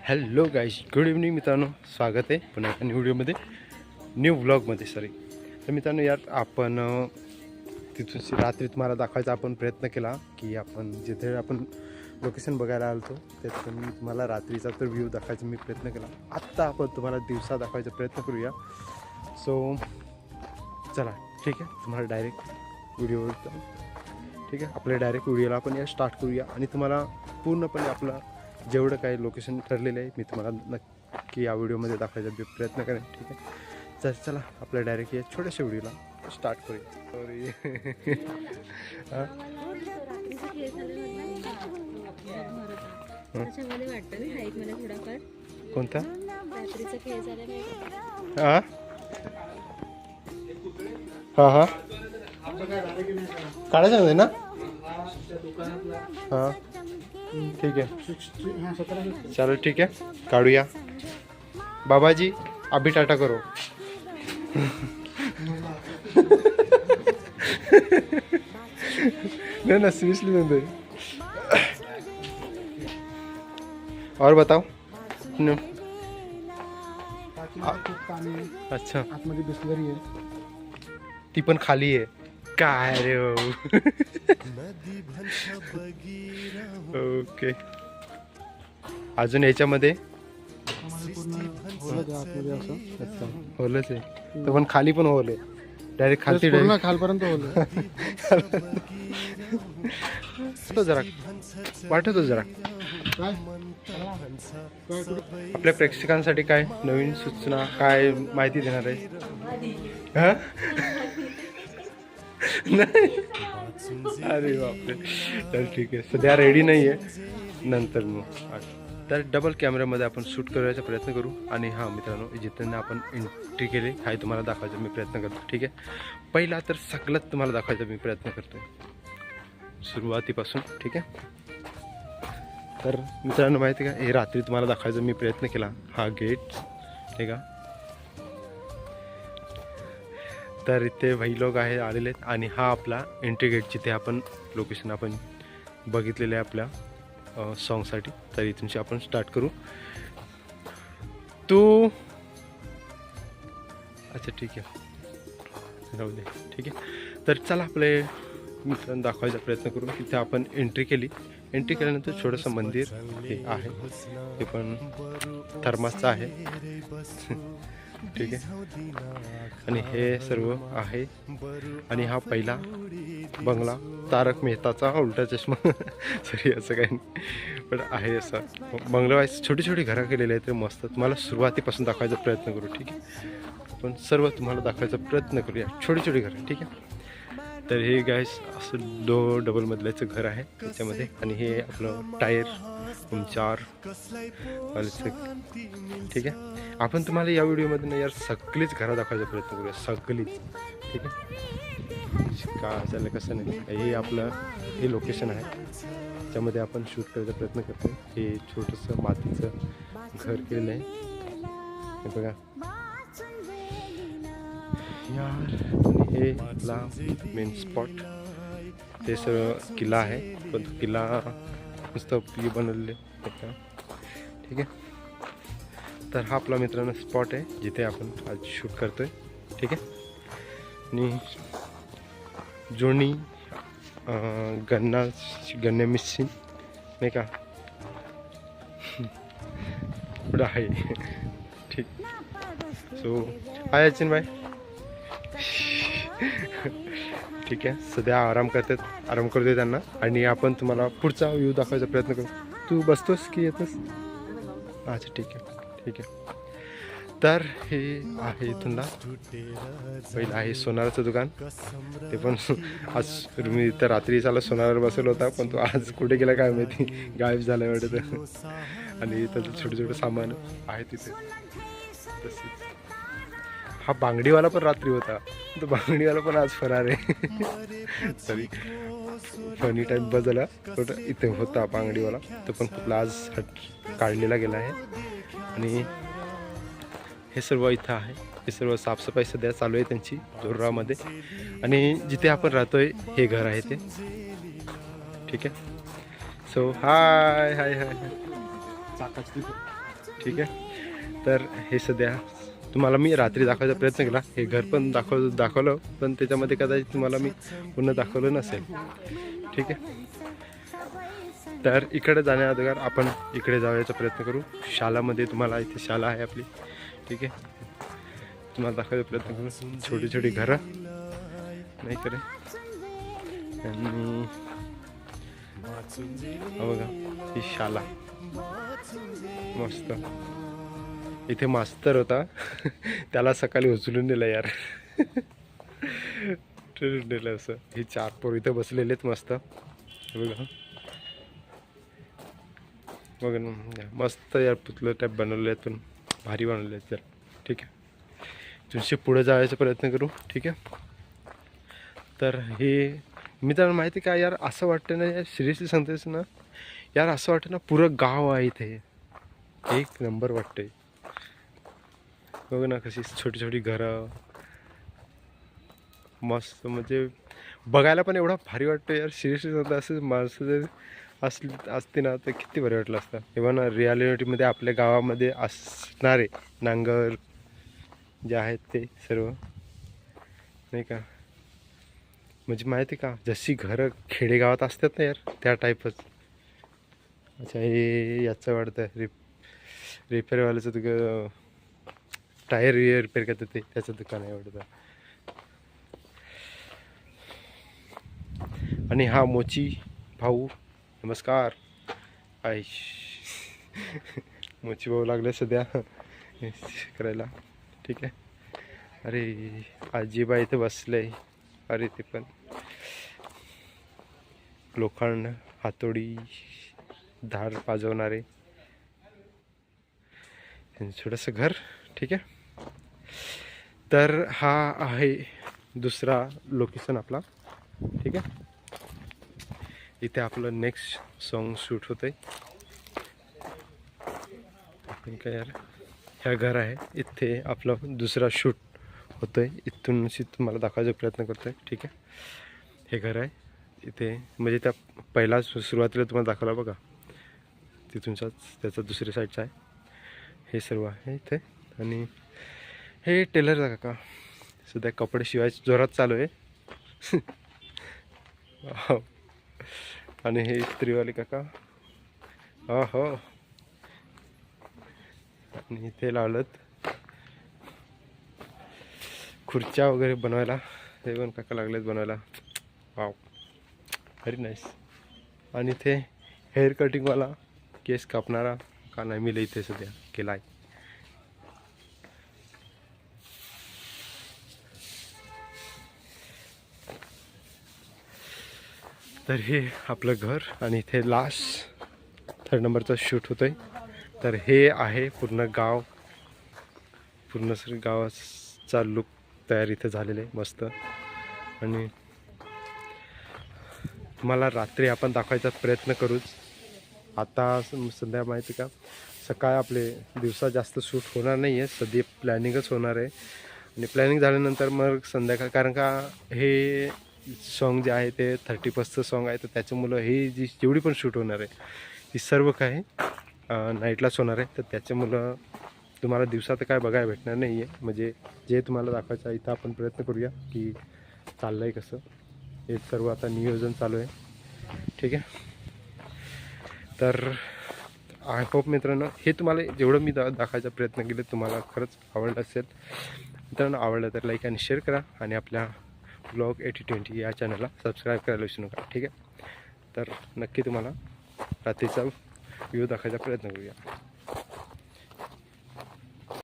Hello guys, good evening मित्रांनो. स्वागत आहे पुन्हा एका न्यू व्हिडिओमध्ये, न्यू व्लॉगमध्ये. तर मित्रांनो, यार आपण तिथून रात्री तुम्हाला दाखवायचा आपण प्रयत्न केला की आपण जिथे आपण लोकेशन बघायला आलो त्यातून मी तुम्हाला रात्रीचा तर व्ह्यू दाखवायचा मी प्रयत्न केला. आत्ता आपण तुम्हाला दिवसा दाखवायचा प्रयत्न करूया. सो चला, ठीक आहे, तुम्हाला डायरेक्ट व्हिडिओ, ठीक आहे, आपल्या डायरेक्ट व्हिडिओला आपण या स्टार्ट करूया आणि तुम्हाला पूर्णपणे आपला जेवढं काही लोकेशन ठरलेलं आहे मी तुम्हाला नक्की या व्हिडिओमध्ये दाखवायचा प्रयत्न करेन. ठीक आहे, चला आपल्या डायरेक्ट या छोट्याशा व्हिडिओला स्टार्ट करूया. सॉरी कोणता हां हां हां काढायचं नाही ना. हां ठीक आहे, चलो ठीक है, काढूया. बाबाजी अभी टाटा करो. नहीं ना, सीरियसली नहीं. और बताओ. अच्छा, आतमध्ये बिस्लरी आहे, ती पण खाली आहे काय रे. ओके, अजून याच्यामध्ये आतमध्ये असं. अच्छा, होलच आहे तो, पण खाली पण होल आहे. डायरेक्ट खालती पूर्ण खालपर्यंत होलं. तो जरा वाटतो जरा. काय आपल्या प्रेक्षकांसाठी काय नवीन सूचना, काय माहिती देणार आहे? हा नाही, अरे बापरे. तर ठीक आहे, सध्या रेडी नाही आहे, नंतर मग. तर डबल कॅमेऱ्यामध्ये आपण शूट करायचा प्रयत्न करू. आणि हां मित्रांनो, जिथे आपण एंट्री केली हाय तुम्हाला दाखवायचा मी प्रयत्न करतो. ठीक आहे, पहिला तर सगळंच तुम्हाला दाखवायचा मी प्रयत्न करतो सुरुवातीपासून. ठीक आहे, तर मित्रांनो माहिती आहे का, हे रात्री तुम्हाला दाखवायचा मी प्रयत्न केला. हा गेट, ठीक आहे. तर इथे भाई लोक आहे आलेले आहेत आणि हा आपला एंट्री गेट जिथे आपण लोकेशन आपण बघितलेलं आहे आपल्या सॉन्गसाठी. तर इथूनशी आपण स्टार्ट करू. तू अच्छा ठीक आहे, राहू दे. ठीक आहे, तर चला आपले मित्रांनो दाखवायचा प्रयत्न करू. तिथे आपण एंट्री केली. एंट्री केल्यानंतर छोटंसं मंदिर हे आहे, ते पण थर्मासचं आहे. ठीक आहे, आणि हे सर्व आहे. आणि हा पहिला बंगला, तारक मेहताचा उलटा चष्मा. सॉरी, असं काही नाही, पण आहे असं बंगला वाईज छोटी छोटी घरं केलेली आहेत. ते मस्त तुम्हाला सुरुवातीपासून दाखवायचा प्रयत्न करू. ठीक आहे, आपण सर्व तुम्हाला दाखवायचा प्रयत्न करूया, छोटी छोटी घरं. ठीक आहे, तर हे गाईस असं डबल मधल्याचं घर आहे त्याच्यामध्ये. आणि हे आपलं टायर 4 वाल्याचं. ठीक आहे, आपण तुम्हाला या व्हिडिओमध्ये ना यार सगळीच घरं दाखवायचा प्रयत्न करूया, सगळीच. ठीक आहे, काय झालं कसं नाही. हे आपलं हे लोकेशन आहे, त्याच्यामध्ये आपण शूट करायचा प्रयत्न करतो. हे छोटंसं मातीचं घर केलेलं आहे, हे बघा यार. आणि हे आपला मेन स्पॉट, ते सगळं किल्ला आहे, पण किल्ला नुसतं बनवलेले. ठीक आहे, तर हा आपला मित्रांनो स्पॉट आहे जिथे आपण आज शूट करतोय. ठीक आहे, आणि जोणी गन्ना मिशीन नाही का पुढं आहे. ठीक, सो हाय अचिन भाई. ठीक आहे, सध्या आराम करतोय त्यांना. आणि आपण तुम्हाला पुढचा व्ह्यू दाखवायचा प्रयत्न करू. तू बसतोस की येतोस? अच्छा ठीक आहे, ठीक आहे. तर हे आहे इथूनला पहिलं आहे सोनाराचं दुकान. ते पण आज मी तर रात्री चाला सोनारावर बसवलं होता, पण तो आज कुठे गेला काय माहिती, गायब झाला वाटतं. आणि त्याचं छोटं छोटं सामान आहे तिथे. तसेच हा बांगडीवाला पण रात्री होता, तो बांगडीवाला पण आज फरार आहे. तरी फनी टाईप बदला पण इथे होता बांगडीवाला, तो पण कुठला आज काढलेला गेला आहे. आणि हे सर्व इथं आहे, हे सर्व साफसफाई सध्या चालू आहे त्यांची जोरामध्ये. आणि जिथे आपण राहतोय हे घर आहे ते. ठीक आहे, सो हाय हाय हाय. ठीक आहे. तर हे सध्या तुम्हाला मी रात्री दाखवायचा प्रयत्न केला, हे घर पण दाखवलं, पण त्याच्यामध्ये कदाचित तुम्हाला मी पुन्हा दाखवलं नसेल. ठीक आहे. तर इकडे जाण्या अगोदर आपण इकडे जाण्याचा प्रयत्न करू शालामध्ये. तुम्हाला इथे शाला आहे आपली. ठीक आहे. तुम्हाला दाखवायचा प्रयत्न करू छोटी छोटी घरं नाही करे. आणि बघा ही शाला मस्त. इथे मास्तर होता त्याला सकाळी उचलून नेलं यार. ट्रेन नेलं असं. ही 4 पोर इथे बसलेलेत मस्त. बघा बघा ना मस्त यार. पुतलं टाईप बनवले आहेत पण भारी बनवले आहेत. तर ठीक आहे तुमचे पुढे जायचा प्रयत्न करू. ठीक आहे. तर हे मित्रांनो माहिती का यार, असं वाटतं ना यार, सिरियसली सांगतेस ना यार, असं वाटतं ना पुरं गाव आहे इथे. एक नंबर वाटते. बघ ना कशी छोटी छोटी घरं मस्त. म्हणजे बघायला पण एवढा भारी वाटतं यार. सिरियसली सांगतं असं माणसं जर असते ना तर किती बरं वाटलं असतं. इव्हन रियालिटीमध्ये आपल्या गावामध्ये असणारे नांगर जे आहेत ते सर्व नाही का, म्हणजे माहिती का जशी घरं खेडेगावात असतात ना यार त्या टाईपच. अच्छा हे याचं वाटतं रिपेअरवाल्याचं तुझं टायर रिपेअर करतं ते त्याचं दुकान आहे वाटतं. आणि हा मोची भाऊ नमस्कार. आईश मोची भाऊ लागले सध्या करायला. ठीक आहे. अरे आजीबा इथे बसले. अरे ते पण लोखंड हातोडी धार पाजवणारे छोटंसं घर. ठीक आहे. तर हा आहे दुसरा लोकेशन आपला. ठीक आहे. इथे आपलं नेक्स्ट सॉन्ग शूट होतं आहे. आपण काय यार ह्या घर आहे इथे आपलं दुसरा शूट होतं आहे. इथून तुम्हाला दाखवायचा प्रयत्न करतो आहे. ठीक आहे. हे घर आहे इथे, म्हणजे त्या पहिला सुरुवातीला तुम्हाला दाखवला बघा तिथूनचाच त्याचा दुसऱ्या साईडचा आहे. हे सर्व आहे इथे. आणि हे टेलर काका सध्या कपडे शिवायचे जोरात चालू आहे. आणि हे इस्त्रीवाले काका हो. आणि इथे लावलं खुर्च्या वगैरे बनवायला. हे पण काका लागलेत बनवायला. Wow very nice. आणि इथे हेअर कटिंगवाला केस कापणारा का नाही मिळेल इथे सध्या केला आहे. तर हे आपलं घर आणि इथे लास्ट 3rd नंबरचं शूट होतं आहे. तर हे आहे पूर्ण गाव. पूर्ण सर गावाचा लुक तयार इथे झालेलं आहे मस्त. आणि तुम्हाला रात्री आपण दाखवायचा प्रयत्न करूच. आता सध्या माहिती का सकाळ आपले दिवसा जास्त शूट होणार नाही आहे. सध्या प्लॅनिंगच होणार आहे. आणि प्लॅनिंग झाल्यानंतर मग संध्याकाळ, कारण का हे सॉन्ग जे आहे ते 30+ सॉन्ग आहे. तर त्याच्यामुळं हे जेवढी पण शूट होणार आहे ती सर्व काय नाईटलाच होणार आहे. तर त्याच्यामुळं तुम्हाला दिवसात काय बघायला भेटणार नाही आहे. म्हणजे जे तुम्हाला दाखवायचं आहे इथं आपण प्रयत्न करूया की चाललं आहे कसं. हे सर्व आता नियोजन चालू आहे. ठीक आहे. तर आय होप मित्रांनो हे तुम्हाला जेवढं मी दाखवायचा प्रयत्न केला तुम्हाला खरंच आवडलं असेल. मित्रांनो आवडलं तर लाईक आणि शेअर करा. आणि आपल्या ब्लॉग 8020 या चॅनलला सबस्क्राईब करायला विसरू नका. ठीक आहे. तर नक्की तुम्हाला रात्रीचा व्ह्यू दाखवायचा प्रयत्न करूया.